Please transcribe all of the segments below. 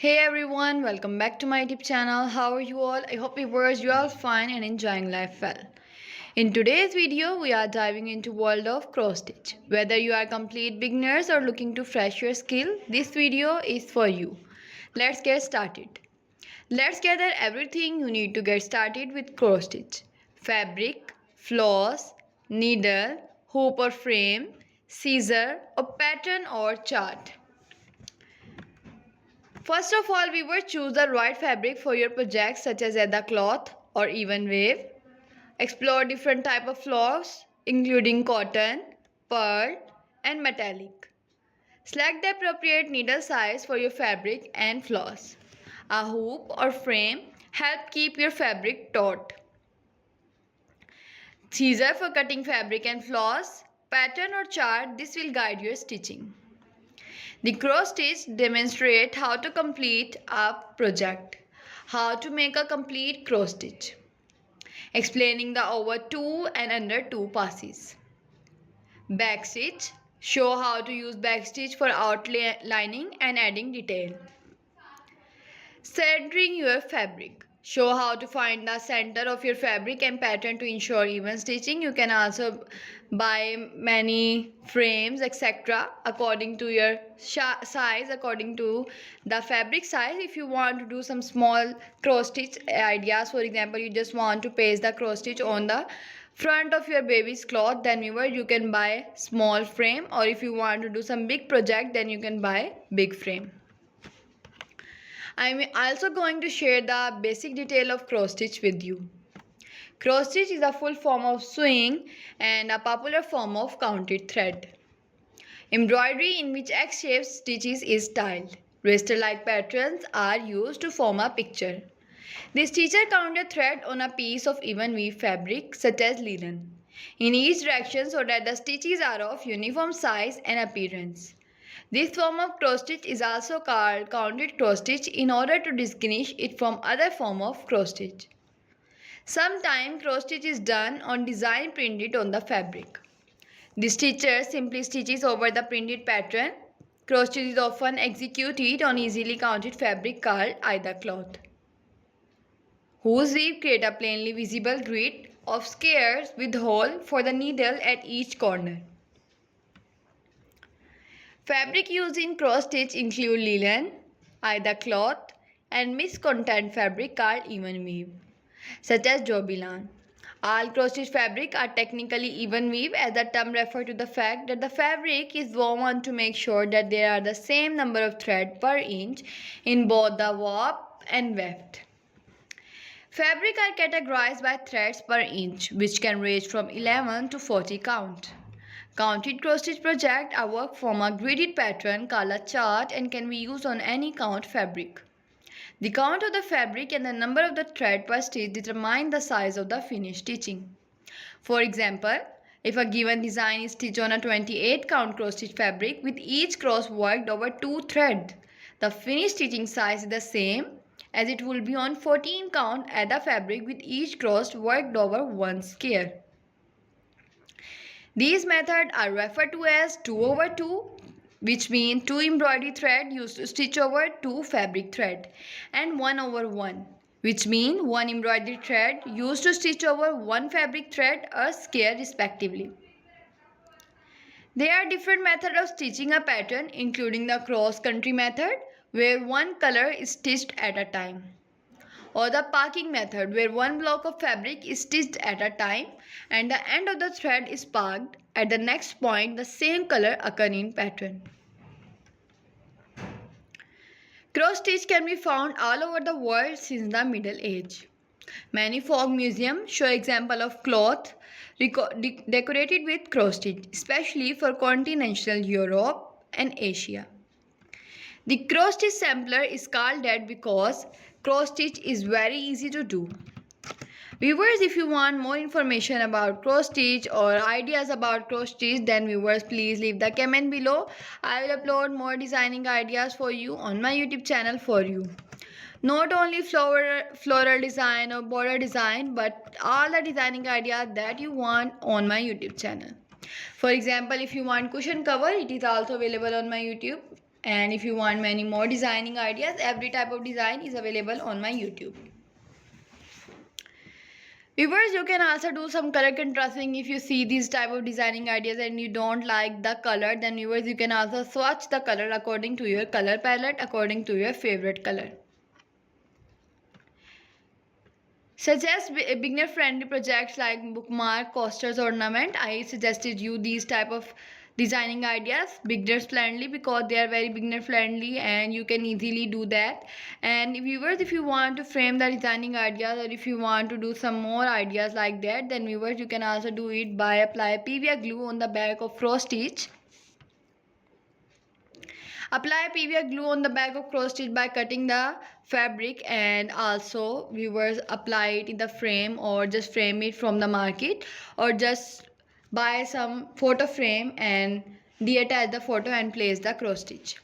Hey everyone, welcome back to my YouTube channel. How are you all? I hope viewers you are all fine and enjoying life well. In today's video, we are diving into world of cross stitch. Whether you are complete beginners or looking to fresh your skill, this video is for you. Let's get started. Let's gather everything you need to get started with cross stitch. Fabric, floss, needle, hoop or frame, scissor, a pattern or chart. First of all, we will choose the right fabric for your project such as leather cloth or even wave. Explore different type of floss including cotton, pearl and metallic. Select the appropriate needle size for your fabric and floss. A hoop or frame help keep your fabric taut. Scissor for cutting fabric and floss. Pattern or chart, this will guide your stitching. The cross stitch demonstrates how to complete a project. How to make a complete cross stitch. Explaining the over 2 and under 2 passes. Back stitch. Show how to use back stitch for outlining and adding detail. Centering your fabric. Show how to find the center of your fabric and pattern to ensure even stitching. You can also buy many frames etc. according to your size, according to the fabric size. If you want to do some small cross stitch ideas, for example, you just want to paste the cross stitch on the front of your baby's cloth, then you can buy small frame, or if you want to do some big project, then you can buy big frame. I'm also going to share the basic detail of cross stitch with you. Cross stitch is a full form of sewing and a popular form of counted thread. Embroidery in which X-shaped stitches is styled. Raster-like patterns are used to form a picture. The stitcher counted thread on a piece of even weave fabric such as linen in each direction so that the stitches are of uniform size and appearance. This form of cross stitch is also called counted cross stitch in order to distinguish it from other form of cross stitch. Sometimes cross stitch is done on design printed on the fabric. The stitcher simply stitches over the printed pattern. Cross stitch is often executed on easily counted fabric called either cloth, whose weave create a plainly visible grid of squares with hole for the needle at each corner. Fabric used in cross stitch include linen, either cloth, and mixed content fabric called even weave, such as jobilan. All cross stitch fabric are technically even weave, as the term refers to the fact that the fabric is woven to make sure that there are the same number of threads per inch in both the warp and weft. Fabric are categorized by threads per inch, which can range from 11 to 40 count. Counted cross stitch projects are worked from a gridded pattern called a chart and can be used on any count fabric. The count of the fabric and the number of the thread per stitch determine the size of the finished stitching. For example, if a given design is stitched on a 28 count cross stitch fabric with each cross worked over 2 threads, the finished stitching size is the same as it will be on 14 count at the fabric with each cross worked over 1 square. These methods are referred to as 2 over 2, which means 2 embroidery thread used to stitch over 2 fabric thread, and 1 over 1, which means 1 embroidery thread used to stitch over 1 fabric thread or square respectively. There are different methods of stitching a pattern, including the cross-country method, where one color is stitched at a time, or the parking method, where one block of fabric is stitched at a time and the end of the thread is parked at the next point the same color occur in pattern. Cross stitch can be found all over the world since the Middle Age. Many folk museums show examples of cloth decorated with cross stitch, especially for continental Europe and Asia. The cross stitch sampler is called that because cross stitch is very easy to do. Viewers, if you want more information about cross stitch or ideas about cross stitch, then viewers please leave the comment below. I will upload more designing ideas for you on my YouTube channel for you. Not only floral design or border design, but all the designing ideas that you want on my YouTube channel. For example, if you want cushion cover, it is also available on my YouTube. And if you want many more designing ideas, every type of design is available on my YouTube. Viewers, you can also do some color contrasting. If you see these type of designing ideas and you don't like the color, then viewers, you can also swatch the color according to your color palette, according to your favorite color. Suggest beginner friendly projects like bookmark, coasters, ornament. I suggested you these type of designing ideas, beginner friendly, because they are very beginner friendly and you can easily do that. And viewers, if you want to frame the designing ideas, or if you want to do some more ideas like that, then viewers, you can also do it by apply PVA glue on the back of cross stitch. Apply PVA glue on the back of cross stitch by cutting the fabric, and also viewers, apply it in the frame or just frame it from the market, or just buy some photo frame and deattach the photo and place the cross stitch.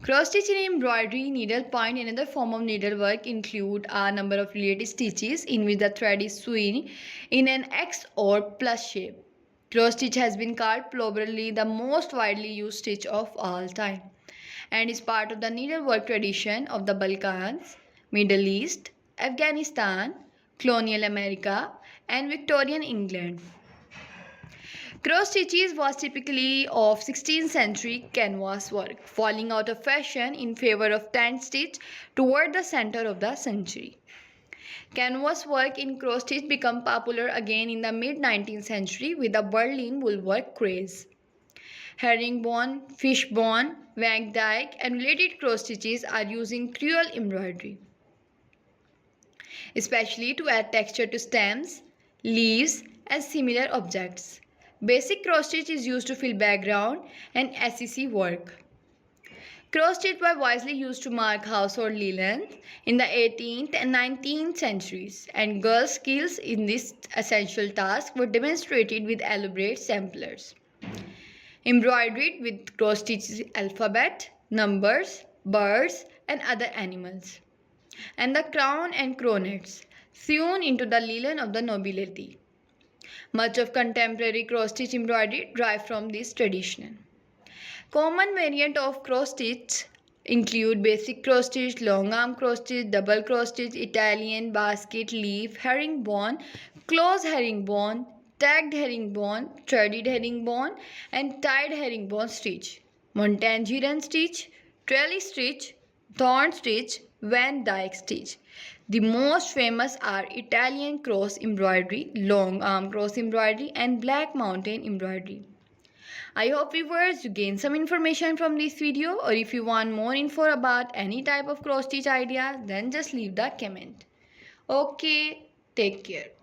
Cross stitch in embroidery, needlepoint, and other form of needlework include a number of related stitches in which the thread is sewn in an X or plus shape. Cross stitch has been called probably the most widely used stitch of all time and is part of the needlework tradition of the Balkans, Middle East, Afghanistan, colonial America, and Victorian England. Cross stitches was typically of 16th century canvas work, falling out of fashion in favor of tent stitch toward the center of the century. Canvas work in cross stitch became popular again in the mid-19th century with the Berlin woolwork craze. Herringbone, fishbone, Van Dyck, and related cross stitches are used in crewel embroidery, especially to add texture to stems, leaves, and similar objects. Basic cross stitch is used to fill background and SEC work. Cross stitch were wisely used to mark household linen in the 18th and 19th centuries, and girls' skills in this essential task were demonstrated with elaborate samplers. Embroidered with cross stitches alphabet, numbers, birds, and other animals, and the crown and coronets sewn into the linen of the nobility. Much of contemporary cross stitch embroidery derives from this tradition. Common variants of cross stitch include basic cross stitch, long arm cross stitch, double cross stitch, Italian basket leaf, herringbone, close herringbone, tagged herringbone, threaded herringbone, and tied herringbone stitch, Montangeron stitch, trellis stitch, thorn stitch, Van Dyck stitch. The most famous are Italian cross embroidery, long arm cross embroidery, and black mountain embroidery. I hope viewers you gain some information from this video, or if you want more info about any type of cross stitch idea, then just leave the comment. Okay, take care.